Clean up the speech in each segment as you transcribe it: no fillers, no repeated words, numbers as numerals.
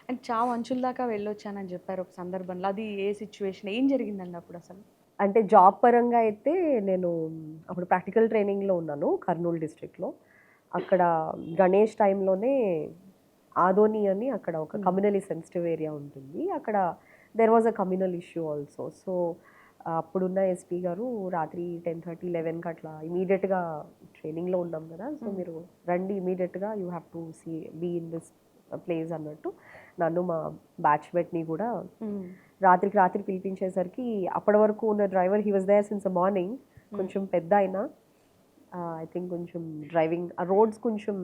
And చావు అంచుల దాకా వెళ్ళొచ్చానని చెప్పారు ఒక సందర్భంలో. అది ఏ సిట్యుయేషన్? ఏం జరిగిందండి అప్పుడసలు? అంటే జాబ్ పరంగా అయితే నేను అప్పుడు ప్రాక్టికల్ ట్రైనింగ్‌లో ఉన్నాను కర్నూలు డిస్ట్రిక్ట్‌లో. అక్కడ గణేష్ టైంలోనే ఆదోని అని అక్కడ ఒక హ్మ్. కమ్యూనల్లీ సెన్సిటివ్ ఏరియా ఉంటుంది. అక్కడ there was a communal issue also. So, అప్పుడున్న ఎస్పీ గారు రాత్రి 10:30, 11కి అట్లా ఇమ్మీడియేట్‌గా ట్రైనింగ్‌లో ఉన్నాం గదా! సో, హ్మ్. మీరు రండి ఇమ్మీడియేట్‌గా you have to be in this place అన్నట్టు నన్ను మా బ్యాచ్‌మేట్‌ని గూడా హ్మ్. రాత్రికి రాత్రి పిలిపించేసరికి అప్పటి వరకు ఉన్న driver he was there since the morning. Hmm. కొంచెం పెద్దాయన. ఐ థింక్ కొంచెం డ్రైవింగ్ ఆ రోడ్స్ కొంచెం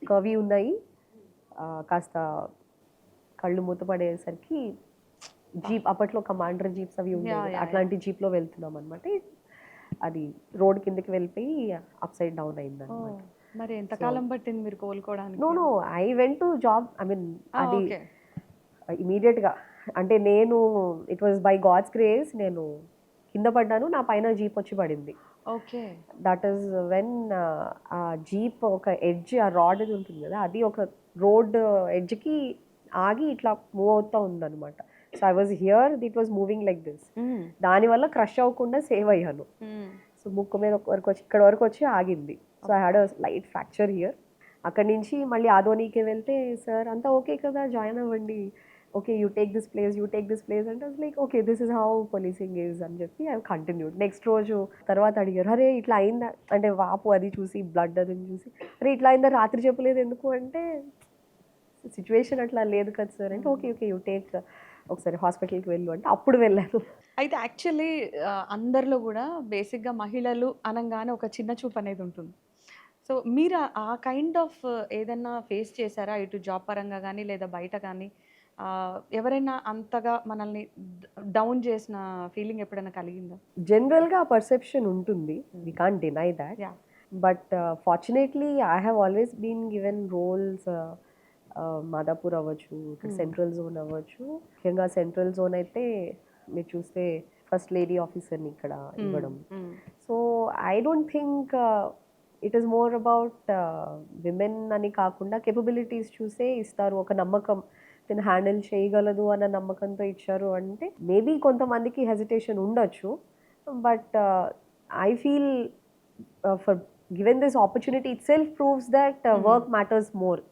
కర్వీ ఉన్నాయి. కాస్త కళ్ళు మూతపడేసరికి అబ్బా! జీప్ అప్పట్లో కమాండర్ జీప్స్ అవి ఉండేవి యాహ్! కదా! యాహ్! యాహ్! అట్లాంటి జీప్‌లో వెళ్తున్నామనమాట. అది రోడ్ కిందకి వెళ్ళిపోయి అప్‌సైడ్ డౌన్ ఓహ్! అయిందనమాట. మరి ఎంత సో, కాలం పట్టింది మీరు నో, కోలుకోవడానికి? No. I went to job I mean ah! అది ఓకే. ఇమ్మీడియేట్‌గా అంటే నేను it was by God's grace నేను కింద పడ్డాను. నా పైన జీప్ వచ్చి పడింది. ఓకే. దట్ ఈస్ వెన్ ఆ జీప్ ఒక ఎడ్జ్ ఆ రాడ్ అది ఉంటుంది కదా! అది ఒక రోడ్ ఎడ్జ్‌కి ఆగి ఇట్లా మూవ్ అవుతా ఉందనమాట. So, I was here it was moving like this. హ్మ్. దానివల్ల క్రష్ అవ్వకుండా సేవ్ అయ్యాను. హ్మ్. సో, ముక్కు మీద వరకు వచ్చి ఇక్కడ వరకు వచ్చి ఆగింది. సో, ఐ హాడ్ అబ్బా! ఎ స్లైట్ ఫ్రాక్చర్ హియర్. అక్కడి నుంచి మళ్ళీ ఆదోనికి వెళ్తే, "సార్ అంతా ఓకే కదా! జాయిన్ అవ్వండి. Okay. You take this place, you take this place" అంటే like okay. This is how policing is అని చెప్పి ఐ కంటిన్యూడ్. నెక్స్ట్ రోజు తర్వాత అడిగారు, "అరే! ఇట్లా అయిందా?" అంటే వాపు అది చూసి, బ్లడ్ అది చూసి, "అరే! ఇట్లా అయిందా రాత్రి చెప్పలేదు ఎందుకు?" అంటే, "సిట్యుయేషన్ అట్లా లేదు కదా సార్" అంటే, హ్మ్. "ఓకే. ఓకే. యూ టేక్ ఒకసారి హాస్పిటల్‌కి వెళ్ళు" అంటే అప్పుడు వెళ్ళాను. అయితే యాక్చువల్లీ అందరిలో గూడా బేసిక్‌గా మహిళలు అనంగానే ఒక చిన్న చూపనేది ఉంటుంది. సో, మీరు ఆ కైండ్ ఆఫ్ ఏదన్నా ఫేస్ చేసారా? ఇటు జాబ్ పరంగా గానీ, లేదా బయట గానీ ఎవరైనా అంతగా మనల్ని డౌన్ చేసిన ఫీలింగ్ ఎప్పుడైనా కలిగిందా? జనరల్‌గా ఆ పర్సెప్షన్ ఉంటుంది. We hmm. Can't deny that. Yeah! But fortunately I have always been given roles Madhapur అవ్వచ్చు, ఇక్కడ హ్మ్. సెంట్రల్ జోన్ అవ్వచ్చు. ముఖ్యంగా సెంట్రల్ జోన్ అయితే మీరు చూస్తే ఫస్ట్ లేడీ ఆఫీసర్‌ని ఇక్కడ హ్మ్. ఇవ్వడం. హ్మ్. So, I don't think it is more about women అని కాకుండా కేపబిలిటీస్ చూసే ఇస్తారు. ఒక నమ్మకం తిను హ్యాండిల్ చేయగలదు అన్న నమ్మకంతో ఇచ్చారు అంటే మేబీ కొంతమందికి హెసిటేషన్ ఉండొచ్చు. But I feel for given this opportunity itself proves that హ్మ్. Work matters more.